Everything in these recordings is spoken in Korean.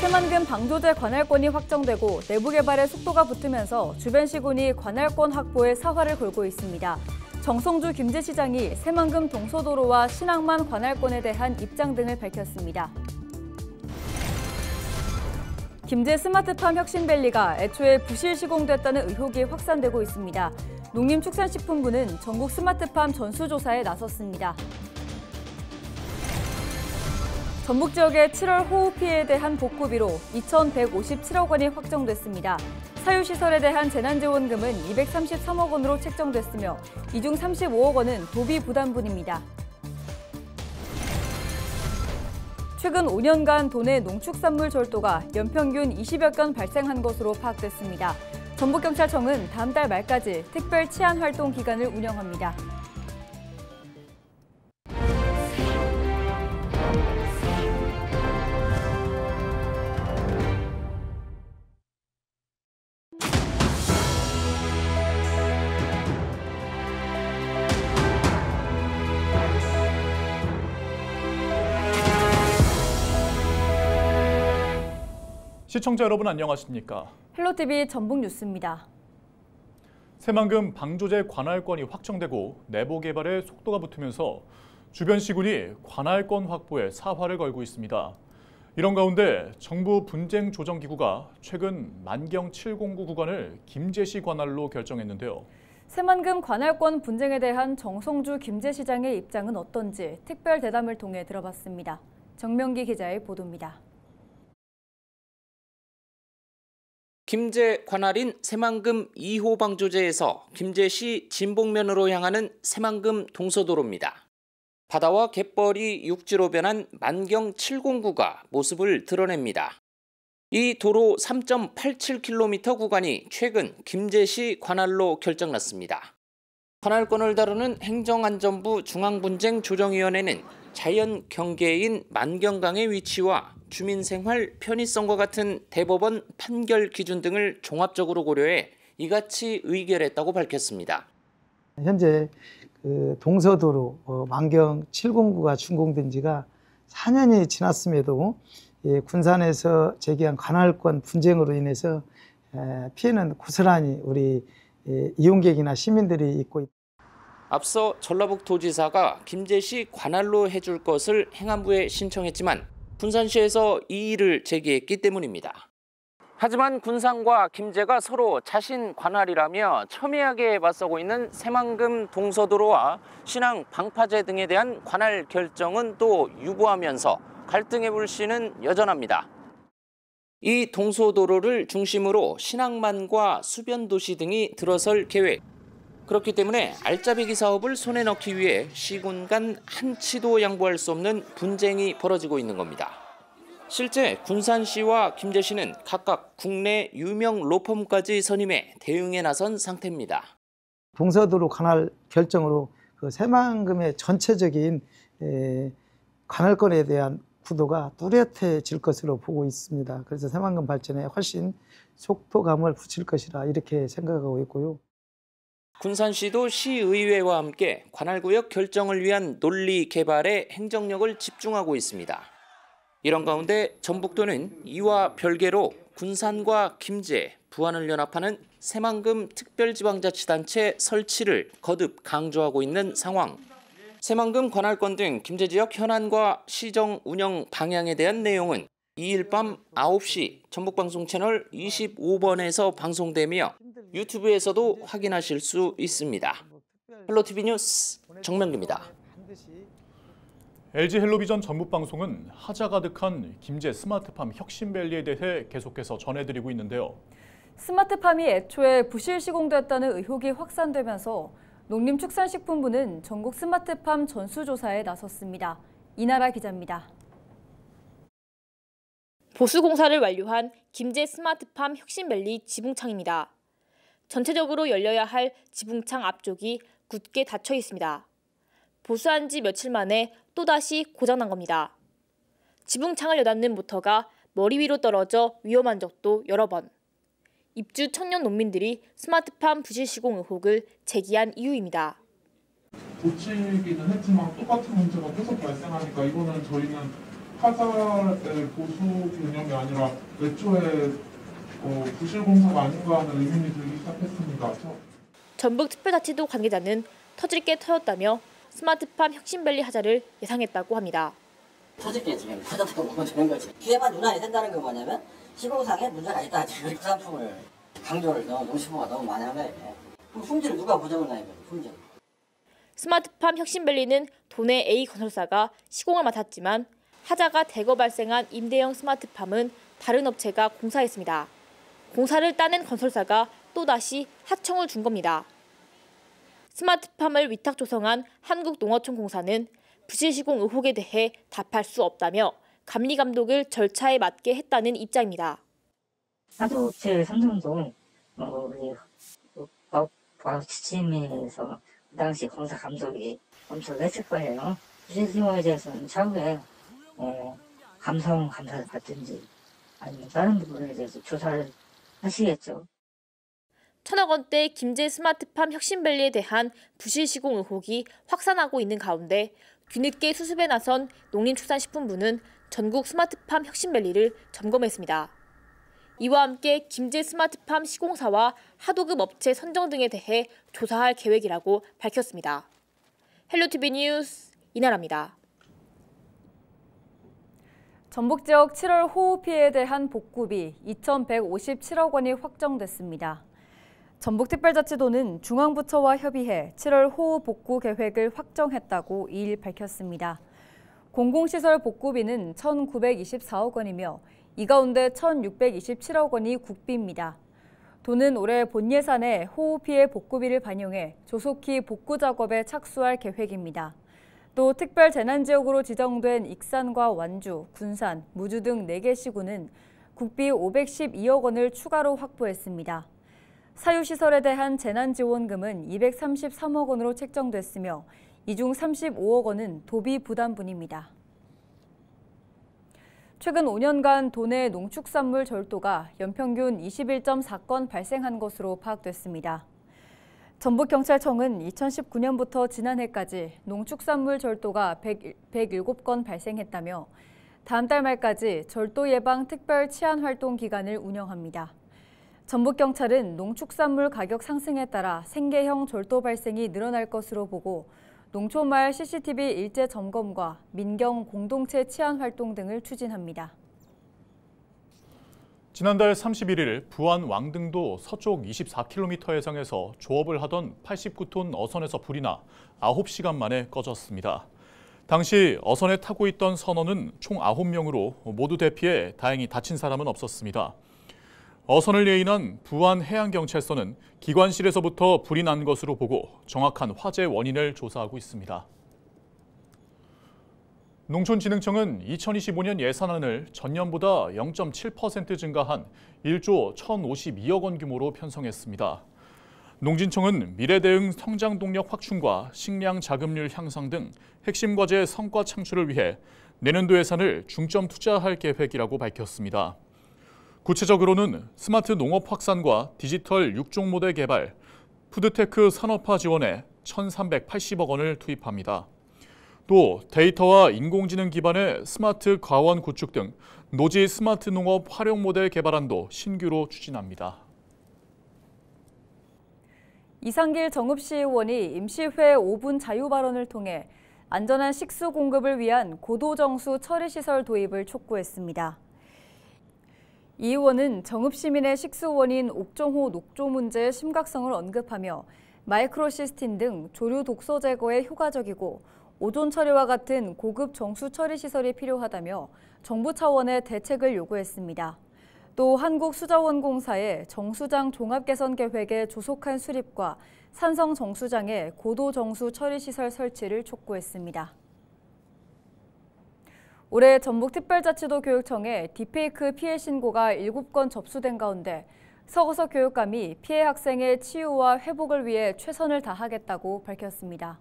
새만금 방조제 관할권이 확정되고 내부 개발에 속도가 붙으면서 주변 시군이 관할권 확보에 사활을 걸고 있습니다. 정성주 김제시장이 새만금 동서도로와 신항만 관할권에 대한 입장 등을 밝혔습니다. 김제 스마트팜 혁신밸리가 애초에 부실 시공됐다는 의혹이 확산되고 있습니다. 농림축산식품부는 전국 스마트팜 전수조사에 나섰습니다. 전북 지역의 7월 호우 피해에 대한 복구비로 2,157억 원이 확정됐습니다. 사유시설에 대한 재난지원금은 233억 원으로 책정됐으며 이 중 35억 원은 도비 부담분입니다. 최근 5년간 도내 농축산물 절도가 연평균 20여 건 발생한 것으로 파악됐습니다. 전북경찰청은 다음 달 말까지 특별 치안 활동 기간을 운영합니다. 시청자 여러분 안녕하십니까? 헬로티비 전북뉴스입니다. 새만금 방조제 관할권이 확정되고 내부 개발에 속도가 붙으면서 주변 시군이 관할권 확보에 사활을 걸고 있습니다. 이런 가운데 정부 분쟁 조정기구가 최근 만경 709 구간을 김제시 관할로 결정했는데요. 새만금 관할권 분쟁에 대한 정성주 김제시장의 입장은 어떤지 특별 대담을 통해 들어봤습니다. 정명기 기자의 보도입니다. 김제 관할인 새만금 2호 방조제에서 김제시 진복면으로 향하는 새만금 동서도로입니다. 바다와 갯벌이 육지로 변한 만경 709가 모습을 드러냅니다. 이 도로 3.87km 구간이 최근 김제시 관할로 결정났습니다. 관할권을 다루는 행정안전부 중앙분쟁조정위원회는 자연 경계인 만경강의 위치와 주민생활 편의성과 같은 대법원 판결 기준 등을 종합적으로 고려해 이같이 의결했다고 밝혔습니다. 현재 동서도로 만경 709가 준공된 지가 4년이 지났음에도 군산에서 제기한 관할권 분쟁으로 인해서 피해는 고스란히 우리 이용객이나 시민들이 입고 있다. 앞서 전라북도지사가 김제시 관할로 해줄 것을 행안부에 신청했지만 군산시에서 이의를 제기했기 때문입니다. 하지만 군산과 김제가 서로 자신 관할이라며 첨예하게 맞서고 있는 새만금 동서도로와 신항 방파제 등에 대한 관할 결정은 또 유보하면서 갈등의 불씨는 여전합니다. 이 동서도로를 중심으로 신항만과 수변도시 등이 들어설 계획. 그렇기 때문에 알짜배기 사업을 손에 넣기 위해 시군 간 한치도 양보할 수 없는 분쟁이 벌어지고 있는 겁니다. 실제 군산시와 김제시는 각각 국내 유명 로펌까지 선임해 대응에 나선 상태입니다. 동서도로 관할 결정으로 새만금의 전체적인 관할권에 대한 구도가 뚜렷해질 것으로 보고 있습니다. 그래서 새만금 발전에 훨씬 속도감을 붙일 것이라 이렇게 생각하고 있고요. 군산시도 시의회와 함께 관할구역 결정을 위한 논리 개발에 행정력을 집중하고 있습니다. 이런 가운데 전북도는 이와 별개로 군산과 김제, 부안을 연합하는 새만금 특별지방자치단체 설치를 거듭 강조하고 있는 상황. 새만금 관할권 등 김제 지역 현안과 시정 운영 방향에 대한 내용은 2일 밤 9시 전북방송 채널 25번에서 방송되며 유튜브에서도 확인하실 수 있습니다. 헬로티비 뉴스 정명기입니다. LG 헬로비전 전북방송은 하자 가득한 김제 스마트팜 혁신밸리에 대해 계속해서 전해드리고 있는데요. 스마트팜이 애초에 부실 시공됐다는 의혹이 확산되면서 농림축산식품부는 전국 스마트팜 전수조사에 나섰습니다. 이나라 기자입니다. 보수공사를 완료한 김제 스마트팜 혁신밸리 지붕창입니다. 전체적으로 열려야 할 지붕창 앞쪽이 굳게 닫혀 있습니다. 보수한 지 며칠 만에 또다시 고장난 겁니다. 지붕창을 여닫는 모터가 머리 위로 떨어져 위험한 적도 여러 번. 입주 청년 농민들이 스마트팜 부실 시공 의혹을 제기한 이유입니다. 고치기는 했지만 똑같은 문제가 계속 발생하니까 이거는 저희는 하자의 보수 개념이 아니라 애초에 부실 공사가 아닌가 하는 의문이 들기 시작했습니다. 전북특별자치도 관계자는 터질 게 터졌다며 스마트팜 혁신밸리 하자를 예상했다고 합니다. 터질 게 지금 터졌다고 보면 되는 거지. 기회만 유난히 된다는 건 뭐냐면 시공상에 문제가 있다. 지금 부산풍을 강조를 농식부가 너무 많이 한 거예요. 그럼 품질을 누가 보장을 해야 돼요? 품질. 스마트팜 혁신밸리는 도내 A 건설사가 시공을 맡았지만 하자가 대거 발생한 임대형 스마트팜은 다른 업체가 공사했습니다. 공사를 따낸 건설사가 또다시 하청을 준 겁니다. 스마트팜을 위탁 조성한 한국농어촌공사는 부실 시공 의혹에 대해 답할 수 없다며 감리 감독을 절차에 맞게 했다는 입장입니다. 사도업체 삼성도 법 지침에서 그 당시 공사 감독이 엄청 했을 거예요. 부실 시공에 대해서는 차후에 감사를 받든지 아니면 다른 부분에 대해서 조사를 하시겠죠. 1,000억 원대 김제 스마트팜 혁신밸리에 대한 부실 시공 의혹이 확산하고 있는 가운데 뒤늦게 수습에 나선 농림축산식품부는 전국 스마트팜 혁신밸리를 점검했습니다. 이와 함께 김제 스마트팜 시공사와 하도급 업체 선정 등에 대해 조사할 계획이라고 밝혔습니다. 헬로티비 뉴스 이나라입니다. 전북 지역 7월 호우 피해에 대한 복구비 2,157억 원이 확정됐습니다. 전북특별자치도는 중앙부처와 협의해 7월 호우 복구 계획을 확정했다고 2일 밝혔습니다. 공공시설 복구비는 1,924억 원이며 이 가운데 1,627억 원이 국비입니다. 도는 올해 본 예산에 호우 피해 복구비를 반영해 조속히 복구 작업에 착수할 계획입니다. 또 특별 재난지역으로 지정된 익산과 완주, 군산, 무주 등 4개 시군은 국비 512억 원을 추가로 확보했습니다. 사유시설에 대한 재난지원금은 233억 원으로 책정됐으며 이 중 35억 원은 도비 부담분입니다. 최근 5년간 도내 농축산물 절도가 연평균 21.4건 발생한 것으로 파악됐습니다. 전북경찰청은 2019년부터 지난해까지 농축산물 절도가 107건 발생했다며 다음 달 말까지 절도 예방 특별 치안 활동 기간을 운영합니다. 전북경찰은 농축산물 가격 상승에 따라 생계형 절도 발생이 늘어날 것으로 보고 농촌마을 CCTV 일제 점검과 민경 공동체 치안 활동 등을 추진합니다. 지난달 31일 부안 왕등도 서쪽 24km 해상에서 조업을 하던 89톤 어선에서 불이 나 9시간 만에 꺼졌습니다. 당시 어선에 타고 있던 선원은 총 9명으로 모두 대피해 다행히 다친 사람은 없었습니다. 어선을 예인한 부안해양경찰서는 기관실에서부터 불이 난 것으로 보고 정확한 화재 원인을 조사하고 있습니다. 농촌진흥청은 2025년 예산안을 전년보다 0.7% 증가한 1조 1,052억 원 규모로 편성했습니다. 농진청은 미래 대응 성장 동력 확충과 식량 자급률 향상 등 핵심 과제 성과 창출을 위해 내년도 예산을 중점 투자할 계획이라고 밝혔습니다. 구체적으로는 스마트 농업 확산과 디지털 육종 모델 개발, 푸드테크 산업화 지원에 1,380억 원을 투입합니다. 또 데이터와 인공지능 기반의 스마트 과원 구축 등 노지 스마트 농업 활용 모델 개발안도 신규로 추진합니다. 이상길 정읍시의원이 임시회 5분 자유 발언을 통해 안전한 식수 공급을 위한 고도정수 처리시설 도입을 촉구했습니다. 이 의원은 정읍시민의 식수 원인 옥정호 녹조 문제의 심각성을 언급하며 마이크로시스틴 등 조류 독소 제거에 효과적이고 오존 처리와 같은 고급 정수 처리 시설이 필요하다며 정부 차원의 대책을 요구했습니다. 또 한국수자원공사의 정수장 종합개선 계획의 조속한 수립과 산성 정수장의 고도 정수 처리 시설 설치를 촉구했습니다. 올해 전북특별자치도 교육청에 딥페이크 피해 신고가 7건 접수된 가운데 서거석 교육감이 피해 학생의 치유와 회복을 위해 최선을 다하겠다고 밝혔습니다.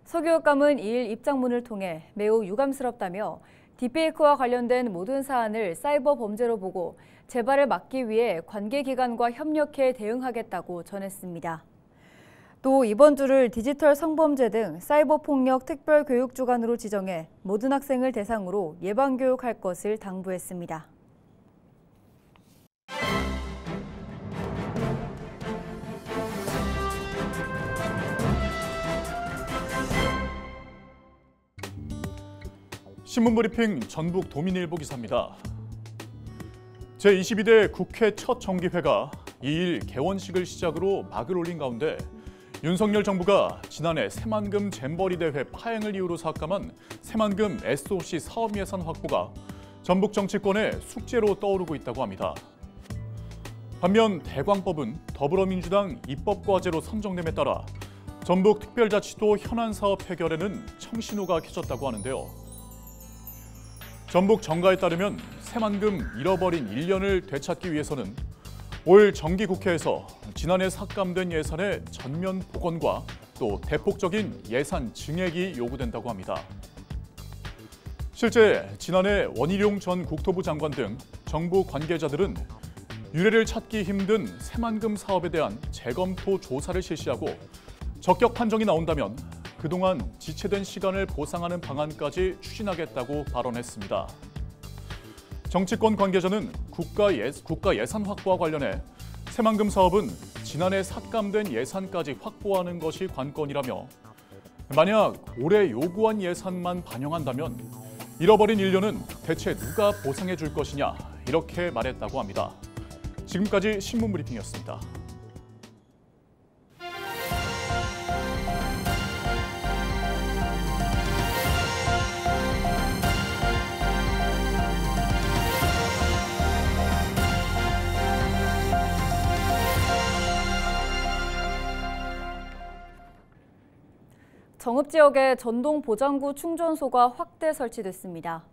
서 교육감은 2일 입장문을 통해 매우 유감스럽다며 딥페이크와 관련된 모든 사안을 사이버 범죄로 보고 재발을 막기 위해 관계기관과 협력해 대응하겠다고 전했습니다. 또 이번 주를 디지털 성범죄 등 사이버 폭력 특별 교육 주간으로 지정해 모든 학생을 대상으로 예방 교육할 것을 당부했습니다. 신문브리핑 전북 도민일보 기사입니다. 제22대 국회 첫 정기회가 2일 개원식을 시작으로 막을 올린 가운데 윤석열 정부가 지난해 새만금 잼버리 대회 파행을 이유로 삭감한 새만금 SOC 사업 예산 확보가 전북 정치권의 숙제로 떠오르고 있다고 합니다. 반면 대광법은 더불어민주당 입법과제로 선정됨에 따라 전북특별자치도 현안 사업 해결에는 청신호가 켜졌다고 하는데요. 전북 정가에 따르면 새만금 잃어버린 1년을 되찾기 위해서는 올 정기국회에서 지난해 삭감된 예산의 전면 복원과 또 대폭적인 예산 증액이 요구된다고 합니다. 실제 지난해 원희룡 전 국토부 장관 등 정부 관계자들은 유례를 찾기 힘든 새만금 사업에 대한 재검토 조사를 실시하고 적격 판정이 나온다면 그동안 지체된 시간을 보상하는 방안까지 추진하겠다고 발언했습니다. 정치권 관계자는 국가 예산 확보와 관련해 새만금 사업은 지난해 삭감된 예산까지 확보하는 것이 관건이라며 만약 올해 요구한 예산만 반영한다면 잃어버린 1년은 대체 누가 보상해 줄 것이냐 이렇게 말했다고 합니다. 지금까지 신문브리핑이었습니다. 정읍 지역에 전동 보장구 충전소가 확대 설치됐습니다.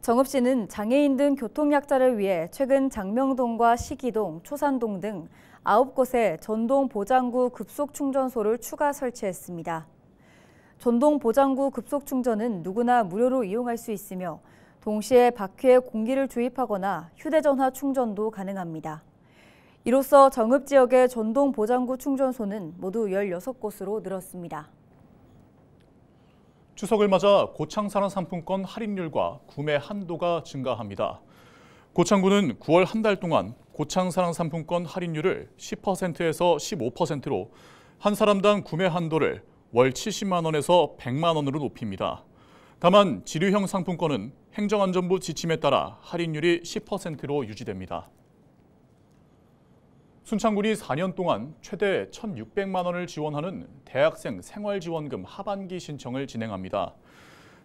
정읍시는 장애인 등 교통약자를 위해 최근 장명동과 시기동, 초산동 등 9곳에 전동 보장구 급속 충전소를 추가 설치했습니다. 전동 보장구 급속 충전은 누구나 무료로 이용할 수 있으며 동시에 바퀴에 공기를 주입하거나 휴대전화 충전도 가능합니다. 이로써 정읍 지역의 전동 보장구 충전소는 모두 16곳으로 늘었습니다. 추석을 맞아 고창산업 상품권 할인율과 구매 한도가 증가합니다. 고창군은 9월 한 달 동안 고창산업 상품권 할인율을 10%에서 15%로 한 사람당 구매 한도를 월 70만 원에서 100만 원으로 높입니다. 다만 지류형 상품권은 행정안전부 지침에 따라 할인율이 10%로 유지됩니다. 순창군이 4년 동안 최대 1,600만 원을 지원하는 대학생 생활지원금 하반기 신청을 진행합니다.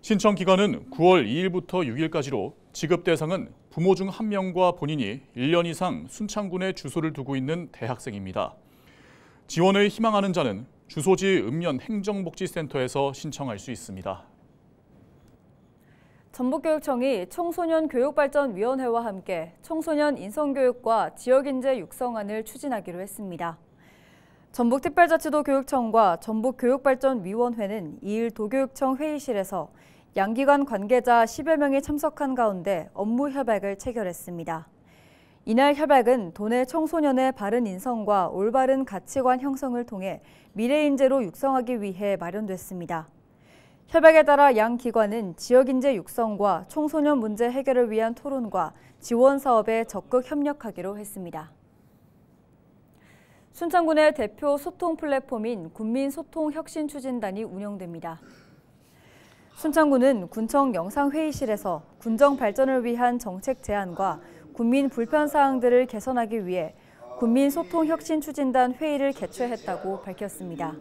신청 기간은 9월 2일부터 6일까지로 지급 대상은 부모 중 1명과 본인이 1년 이상 순창군에 주소를 두고 있는 대학생입니다. 지원을 희망하는 자는 주소지 읍면 행정복지센터에서 신청할 수 있습니다. 전북교육청이 청소년교육발전위원회와 함께 청소년 인성교육과 지역인재 육성안을 추진하기로 했습니다. 전북특별자치도 교육청과 전북교육발전위원회는 2일 도교육청 회의실에서 양기관 관계자 10여 명이 참석한 가운데 업무 협약을 체결했습니다. 이날 협약은 도내 청소년의 바른 인성과 올바른 가치관 형성을 통해 미래 인재로 육성하기 위해 마련됐습니다. 협약에 따라 양 기관은 지역인재 육성과 청소년 문제 해결을 위한 토론과 지원 사업에 적극 협력하기로 했습니다. 순창군의 대표 소통 플랫폼인 군민소통혁신추진단이 운영됩니다. 순창군은 군청 영상회의실에서 군정 발전을 위한 정책 제안과 군민 불편 사항들을 개선하기 위해 군민소통혁신추진단 회의를 개최했다고 밝혔습니다.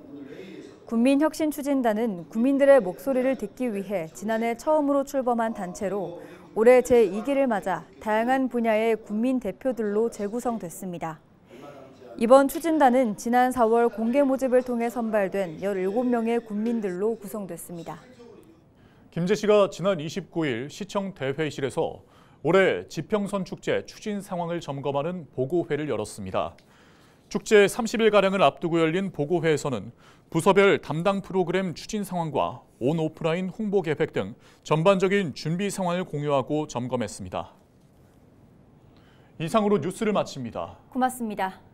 군민혁신추진단은 국민들의 목소리를 듣기 위해 지난해 처음으로 출범한 단체로 올해 제2기를 맞아 다양한 분야의 군민 대표들로 재구성됐습니다. 이번 추진단은 지난 4월 공개 모집을 통해 선발된 17명의 군민들로 구성됐습니다. 김제시가 지난 29일 시청 대회의실에서 올해 지평선 축제 추진 상황을 점검하는 보고회를 열었습니다. 축제 30일가량을 앞두고 열린 보고회에서는 부서별 담당 프로그램 추진 상황과 온오프라인 홍보 계획 등 전반적인 준비 상황을 공유하고 점검했습니다. 이상으로 뉴스를 마칩니다. 고맙습니다.